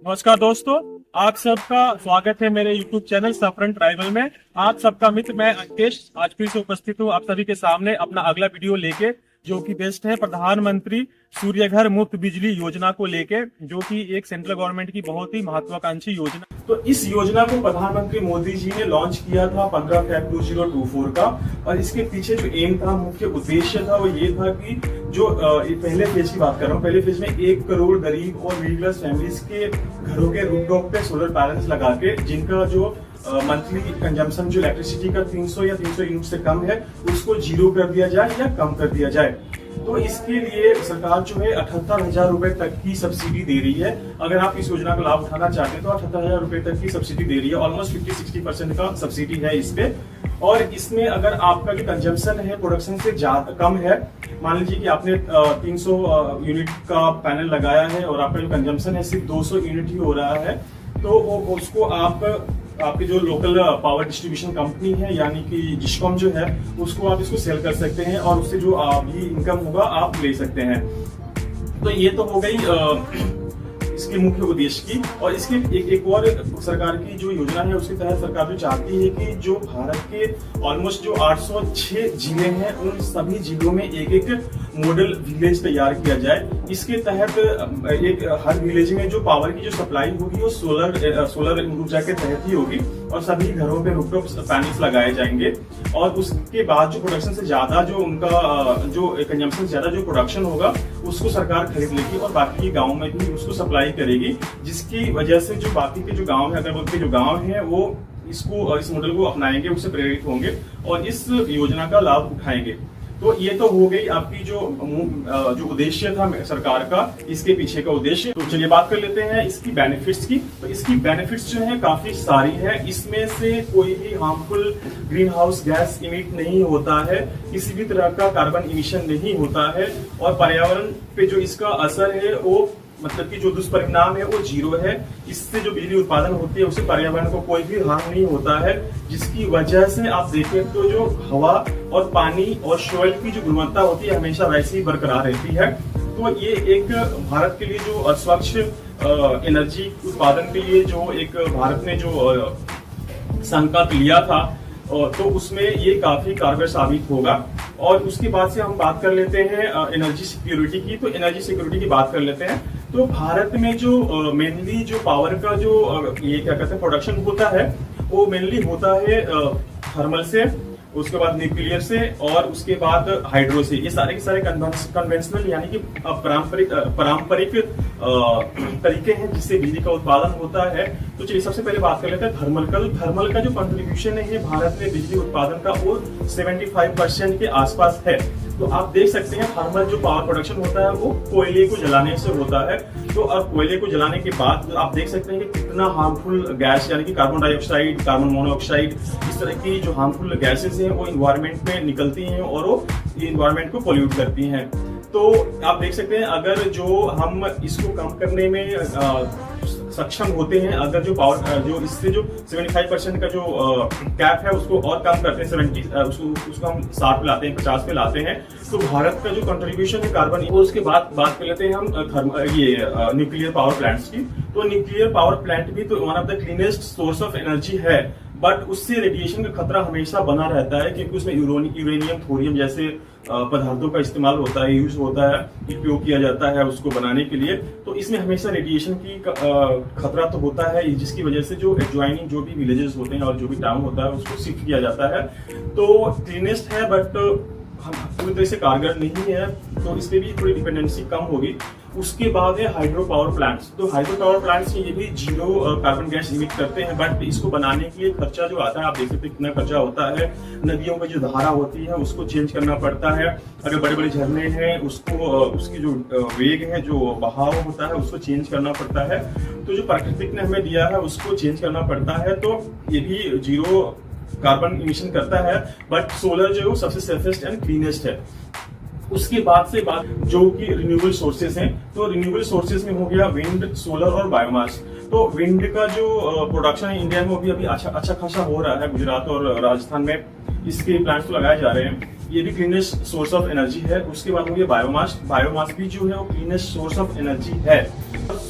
नमस्कार दोस्तों, आप सबका स्वागत है मेरे YouTube चैनल सफरन ट्राइबल में। आप सबका मित्र मैं अंकेश आज फिर से उपस्थित हूँ आप सभी के सामने अपना अगला वीडियो लेके, जो कि बेस्ट है प्रधानमंत्री सूर्य घर मुफ्त बिजली योजना को लेके, जो कि एक सेंट्रल गवर्नमेंट की बहुत ही महत्वाकांक्षी योजना। तो इस योजना को प्रधानमंत्री मोदी जी ने लॉन्च किया था 15 फरवरी 2024 का, और इसके पीछे जो एम था, मुख्य उद्देश्य था, वो ये था कि जो पहले फेज की बात कर रहा हूँ, पहले फेज में 1 करोड़ गरीब और मिडिल क्लास फैमिलीज के घरों के रूफटॉप पे सोलर पैनल्स लगा के, जिनका जो मंथली कंजम्पशन जो इलेक्ट्रिसिटी का 300 या 300 यूनिट से कम है, उसको जीरो कर दिया जाए या कम कर दिया जाए। तो इसके लिए सरकार जो है 78,000 रुपए तक की सब्सिडी दे रही है। अगर आप इस योजना का लाभ उठाना चाहते हैं तो 78,000 रुपए तक की सब्सिडी दे रही है। ऑलमोस्ट 50-60% का सब्सिडी है इस पे। और इसमें अगर आपका जो कंजम्पशन है प्रोडक्शन से ज्यादा कम है, मान लीजिए कि आपने 300 यूनिट का पैनल लगाया है और आपका जो कंजम्पशन है सिर्फ 200 यूनिट ही हो रहा है, तो उसको आपकी जो लोकल पावर डिस्ट्रीब्यूशन कंपनी है यानी कि जिस्कॉम जो है, उसको आप इसको सेल कर सकते हैं और उससे जो भी इनकम होगा आप ले सकते हैं। तो ये तो हो गई इसके मुख्य उद्देश्य की। और इसके एक और सरकार की जो योजना है, उसके तहत सरकार जो चाहती है कि जो भारत के ऑलमोस्ट जो 806 जिले हैं, उन सभी जिलों में एक मॉडल विलेज तैयार किया जाए। इसके तहत एक हर विलेज में जो पावर की जो सप्लाई होगी वो सोलर ऊर्जा के तहत ही होगी, और सभी घरों पे रूफटॉप पैनल्स लगाए जाएंगे। और उसके बाद जो प्रोडक्शन से ज्यादा जो उनका जो कंजम्पशन से ज्यादा जो प्रोडक्शन होगा, उसको सरकार खरीद लेगी और बाकी गाँव में भी उसको सप्लाई करेगी, जिसकी वजह से जो बाकी के जो गांव है, अगल के जो गांव हैं, वो इस मॉडल को अपनाएंगे, उससे प्रेरित होंगे और इस योजना का लाभ उठाएंगे। तो ये तो हो गई आपकी जो उद्देश्य था सरकार का, इसके पीछे का उद्देश्य। तो चलिए बात कर लेते हैं इसकी बेनिफिट्स की। तो इसकी बेनिफिट्स जो है काफी सारी है। इसमें से कोई भी harmful green house gas emit नहीं होता है, किसी भी तरह का कार्बन इमिशन नहीं होता है, और पर्यावरण पे जो इसका असर है वो मतलब कि जो दुष्परिणाम है वो जीरो है। इससे जो बिजली उत्पादन होती है उससे पर्यावरण को कोई भी हार्म नहीं होता है, जिसकी वजह से आप देखें तो जो हवा और पानी और सॉइल की जो गुणवत्ता होती है हमेशा वैसी ही बरकरार रहती है। तो ये एक भारत के लिए जो स्वच्छ एनर्जी उत्पादन के लिए जो एक भारत ने जो संकल्प लिया था, तो उसमें ये काफी कारगर साबित होगा। और उसके बाद से हम बात कर लेते हैं एनर्जी सिक्योरिटी की। तो एनर्जी सिक्योरिटी की बात कर लेते हैं। तो भारत में जो मेनली जो पावर का जो ये क्या कहते हैं प्रोडक्शन होता है, वो मेनली होता है थर्मल से, उसके बाद न्यूक्लियर से, और उसके बाद हाइड्रो से। ये सारे के सारे कन्वेंशनल यानी कि पारंपरिक तरीके हैं जिससे बिजली का उत्पादन होता है। तो चलिए सबसे पहले बात कर लेते हैं थर्मल का। थर्मल का जो कंट्रीब्यूशन है भारत में बिजली उत्पादन का, वो 75% के आसपास है। तो आप देख सकते हैं थर्मल जो पावर प्रोडक्शन होता है वो कोयले को जलाने से होता है। तो अब कोयले को जलाने के बाद आप देख सकते हैं कि कितना हार्मफुल गैस यानी कि कार्बन डाइऑक्साइड, कार्बन मोनोऑक्साइड, इस तरह की जो हार्मफुल गैसेस हैं वो इन्वायरमेंट में निकलती हैं और वो इन्वायरमेंट को पोल्यूट करती हैं। तो आप देख सकते हैं अगर जो हम इसको कम करने में सक्षम होते हैं, अगर जो पावर जो इससे जो 75% का जो कैप है उसको और कम करते हैं, 70 उसको हम 60 पे लाते हैं, 50 पे लाते हैं, तो भारत का जो कंट्रीब्यूशन है कार्बन। और उसके बाद बात कर लेते हैं हम न्यूक्लियर पावर प्लांट्स की। तो न्यूक्लियर पावर प्लांट भी तो one of the cleanest source of energy है, बट उससे रेडिएशन का खतरा हमेशा बना रहता है, क्योंकि उसमें यूरेनियम, थोरियम जैसे पदार्थों का इस्तेमाल होता है, यूज होता है, उपयोग किया जाता है उसको बनाने के लिए। तो इसमें हमेशा रेडिएशन की खतरा तो होता है, जिसकी वजह से जो एडजॉइनिंग जो भी विलेजेस होते हैं और जो भी टाउन होता है उसको शिफ्ट किया जाता है। तो क्लीनेस्ट है बट पूरी तरह से कारगर नहीं है, तो इस पे भी थोड़ी डिपेंडेंसी कम होगी। उसके बाद है हाइड्रो पावर प्लांट्स। तो हाइड्रो पावर प्लांट्स ये भी जीरो कार्बन गैस इमिट करते हैं, बट इसको बनाने के लिए खर्चा जो आता है, आप देख सकते हैं कितना खर्चा होता है। नदियों की जो धारा होती है उसको चेंज करना पड़ता है। अगर बड़े बड़े झरने हैं उसको उसकी जो वेग है, जो बहाव होता है, उसको चेंज करना पड़ता है। तो जो प्राकृतिक ने हमें दिया है उसको चेंज करना पड़ता है। तो ये भी जीरो कार्बन इमिशन करता है, बट सोलर जो है सबसे सेफेस्ट एंड क्लीनेस्ट है। उसके बाद से बात जो कि रिन्यूएबल सोर्सेज हैं। तो रिन्यूएबल सोर्सेज में हो गया विंड, सोलर और बायोमास। तो विंड का जो प्रोडक्शन है इंडिया में अभी अच्छा खासा हो रहा है। गुजरात और राजस्थान में इसके प्लांट्स तो लगाए जा रहे हैं। ये भी क्लीनेस्ट सोर्स ऑफ एनर्जी है। उसके बाद हो गया बायोमास। बायोमास भी जो है वो क्लीनेस्ट सोर्स ऑफ एनर्जी है।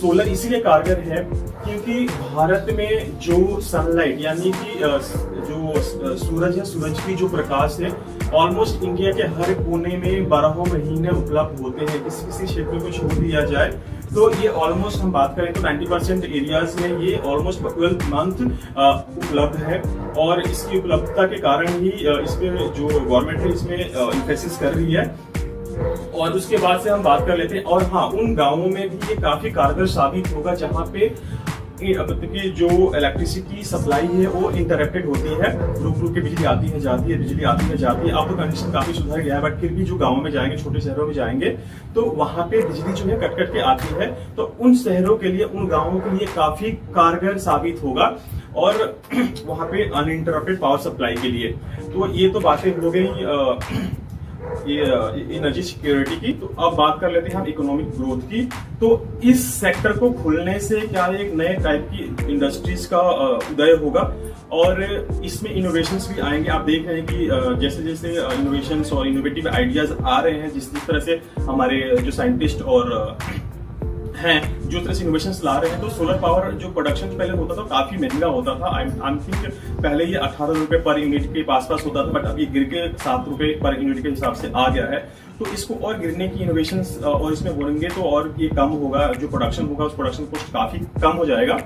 सोलर इसीलिए कारगर है क्योंकि भारत में जो सनलाइट यानी कि जो सूरज है, सूरज की जो प्रकाश है ऑलमोस्ट इंडिया के हर कोने में 12 महीने उपलब्ध होते हैं। किसी किसी क्षेत्र को छोड़ दिया जाए तो ये ऑलमोस्ट हम बात करें तो 90% एरियाज में ये ऑलमोस्ट 12 मंथ उपलब्ध है। और इसकी उपलब्धता के कारण ही इसमें जो गवर्नमेंट है इसमें इन्फेसिस कर रही है। और उसके बाद से हम बात कर लेते हैं, और हाँ, उन गांवों में भी ये काफी कारगर साबित होगा जहां पे की जो इलेक्ट्रिसिटी सप्लाई है वो इंटरप्टेड होती है, रुक रुक के बिजली आती है जाती है, बिजली आती है जाती है। अब तो कंडीशन काफी सुधर गया है, बट फिर भी जो गाँव में जाएंगे, छोटे शहरों में जाएंगे तो वहां पे बिजली जो है कट कट के आती है। तो उन शहरों के लिए, उन गाँवों के लिए काफी कारगर साबित होगा और वहां पे अनइंटरप्टेड पावर सप्लाई के लिए। तो ये तो बातें हो गई ये एनर्जी सिक्योरिटी की। तो अब बात कर लेते हैं हम इकोनॉमिक ग्रोथ की। तो इस सेक्टर को खुलने से क्या एक नए टाइप की इंडस्ट्रीज का उदय होगा और इसमें इनोवेशंस भी आएंगे। आप देख रहे हैं कि जैसे जैसे इनोवेशंस और इनोवेटिव आइडियाज आ रहे हैं, जिस तरह से हमारे जो साइंटिस्ट और हैं जो तरह से इनोवेशंस ला रहे हैं, तो सोलर पावर जो प्रोडक्शन पहले होता था काफी महंगा होता था। आई थिंक पहले ये 18 रुपए पर यूनिट के आसपास होता था, बट अब ये गिर के 7 रुपए पर यूनिट के हिसाब से आ गया है। तो इसको और गिरने की इनोवेशंस और इसमें होंगे तो और ये कम होगा, जो प्रोडक्शन होगा उस प्रोडक्शन कॉस्ट काफी कम हो जाएगा।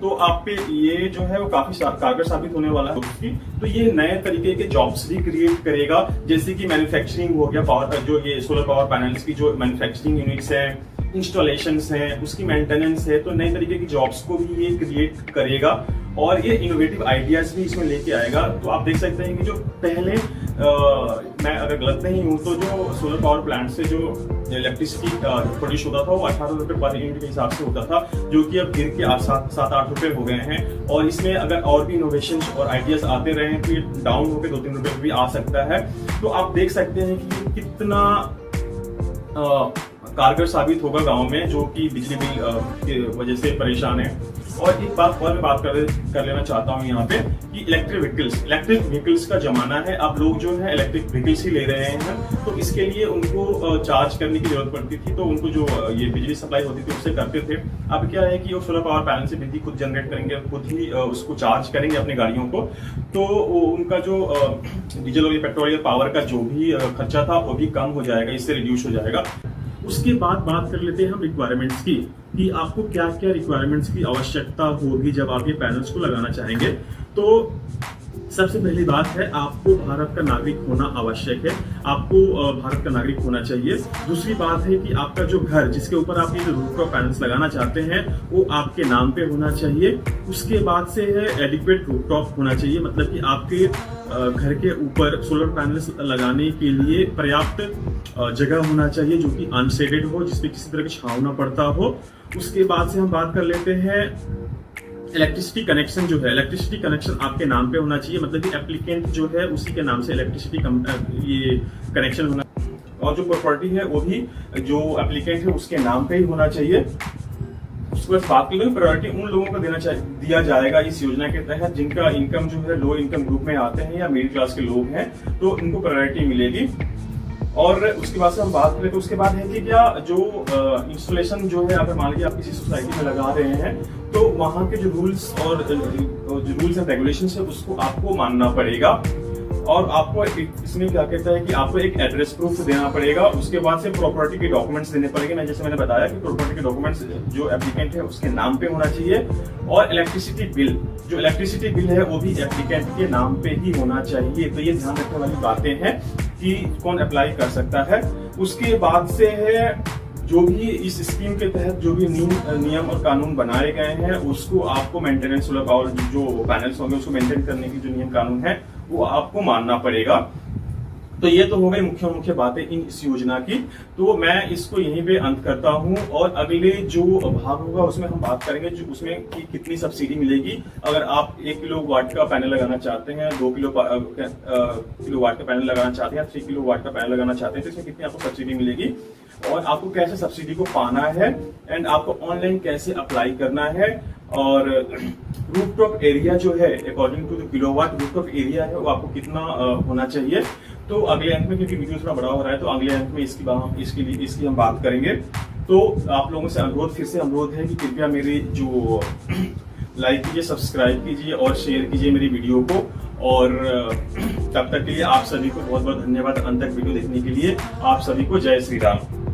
तो आप पे ये जो है वो काफी कारगर साबित होने वाला है। तो ये नए तरीके के जॉब्स भी क्रिएट करेगा, जैसे कि मैन्युफैक्चरिंग हो गया, पावर जो ये सोलर पावर पैनल्स की जो मैन्युफैक्चरिंग यूनिट्स है, इंस्टॉलेशंस है, उसकी मेंटेनेंस है, तो नए तरीके की जॉब्स को भी ये क्रिएट करेगा और ये इनोवेटिव आइडियाज भी इसमें लेके आएगा। तो आप देख सकते हैं कि जो पहले मैं अगर गलत नहीं हूं तो जो सोलर पावर प्लांट से जो इलेक्ट्रिसिटी प्रोड्यूस होता था वो 18 रुपए पर यूनिट के हिसाब से होता था, जो कि अब गिर के 7-8 रुपए हो गए हैं। और इसमें अगर और भी इनोवेशन और आइडियाज आते रहे तो ये डाउन होकर 2-3 रुपए भी आ सकता है। तो आप देख सकते हैं कि कितना कारगर साबित होगा गांव में जो कि बिजली बिल की वजह से परेशान है। और एक बात और मैं बात कर लेना चाहता हूं यहाँ पे कि इलेक्ट्रिक व्हीकल्स का जमाना है। अब लोग जो है इलेक्ट्रिक व्हीकल्स ही ले रहे हैं, तो इसके लिए उनको चार्ज करने की जरूरत पड़ती थी, तो उनको जो ये बिजली सप्लाई होती थी उससे करते थे। अब क्या है कि वो सोलर पावर पैनल से बिजली खुद जनरेट करेंगे, खुद ही उसको चार्ज करेंगे अपनी गाड़ियों को। तो उनका जो डीजल और पेट्रोल पावर का जो भी खर्चा था वो भी कम हो जाएगा, इससे रिड्यूस हो जाएगा। उसके बाद बात कर लेते हैं हम रिक्वायरमेंट्स की कि आपको क्या क्या रिक्वायरमेंट्स की आवश्यकता होगी जब आप ये पैनल्स को लगाना चाहेंगे। तो सबसे पहली बात है, आपको भारत का नागरिक होना आवश्यक है, आपको भारत का नागरिक होना चाहिए। दूसरी बात है कि आपका जो घर जिसके ऊपर आप ये रूफटॉप पैनल्स लगाना चाहते हैं वो आपके नाम पे होना चाहिए। उसके बाद से है एडिक्वेट रूफटॉप होना चाहिए, मतलब कि आपके घर के ऊपर सोलर पैनल्स लगाने के लिए पर्याप्त जगह होना चाहिए जो कि अनशेडेड हो, जिसपे किसी तरह की छांव ना पड़ता हो। उसके बाद से हम बात कर लेते हैं इलेक्ट्रिसिटी कनेक्शन जो है, इलेक्ट्रिसिटी कनेक्शन आपके नाम पे होना चाहिए, मतलब कि एप्लीकेंट जो है उसी के नाम से इलेक्ट्रिसिटी ये कनेक्शन होना, और जो प्रॉपर्टी है वो भी जो एप्लीकेंट है उसके नाम पे ही होना चाहिए। उसके बाद बात करें प्रायोरिटी उन लोगों को दिया जाएगा इस योजना के तहत जिनका इनकम जो है लो इनकम ग्रुप में आते हैं या मिडिल क्लास के लोग हैं, तो इनको प्रायोरिटी मिलेगी। और उसके बाद से हम बात करें तो उसके बाद है कि क्या जो इंस्टॉलेशन जो है अगर मान लीजिए आप किसी सोसाइटी में लगा रहे हैं तो वहां के जो रूल्स एंड रेगुलेशंस है उसको आपको मानना पड़ेगा। और आपको इसमें क्या कहता है कि आपको एक एड्रेस प्रूफ देना पड़ेगा। उसके बाद से प्रॉपर्टी के डॉक्यूमेंट्स देने पड़ेंगे। मैं जैसे मैंने बताया कि प्रॉपर्टी के डॉक्यूमेंट्स जो एप्लीकेंट है उसके नाम पे होना चाहिए। और इलेक्ट्रिसिटी बिल है वो भी एप्लीकेंट के नाम पे ही होना चाहिए। तो ये ध्यान रखने वाली बातें हैं कि कौन अप्लाई कर सकता है। उसके बाद से है जो भी इस स्कीम के तहत जो भी नियम और कानून बनाए गए हैं उसको आपको मेंटेनेंस सोलर पावर जो पैनल्स होंगे उसको मेंटेन करने की जो नियम कानून है वो आपको मानना पड़ेगा। तो ये तो हो गई मुख्य बातें इस योजना की। तो मैं इसको यहीं पे अंत करता हूं और अगले जो भाग होगा उसमें हम बात करेंगे जो उसमें कि कितनी सब्सिडी मिलेगी। अगर आप 1 किलोवाट का पैनल लगाना चाहते हैं, 2 किलोवाट का पैनल लगाना चाहते हैं, 3 किलोवाट का पैनल लगाना चाहते हैं तो इसमें कितनी आपको सब्सिडी मिलेगी और आपको कैसे सब्सिडी को पाना है एंड आपको ऑनलाइन कैसे अप्लाई करना है। और रूफटॉप एरिया जो है according to the kilowatt rooftop area है वो आपको कितना होना चाहिए। तो अगले अंक में, क्योंकि वीडियो थोड़ा बड़ा हो रहा है, तो अगले अंक में इसकी हम बात करेंगे। तो आप लोगों से अनुरोध, फिर से अनुरोध है कि कृपया मेरी जो लाइक कीजिए, सब्सक्राइब कीजिए और शेयर कीजिए मेरी वीडियो को। और तब तक के लिए आप सभी को बहुत बहुत धन्यवाद। अंत तक वीडियो देखने के लिए आप सभी को जय श्री राम।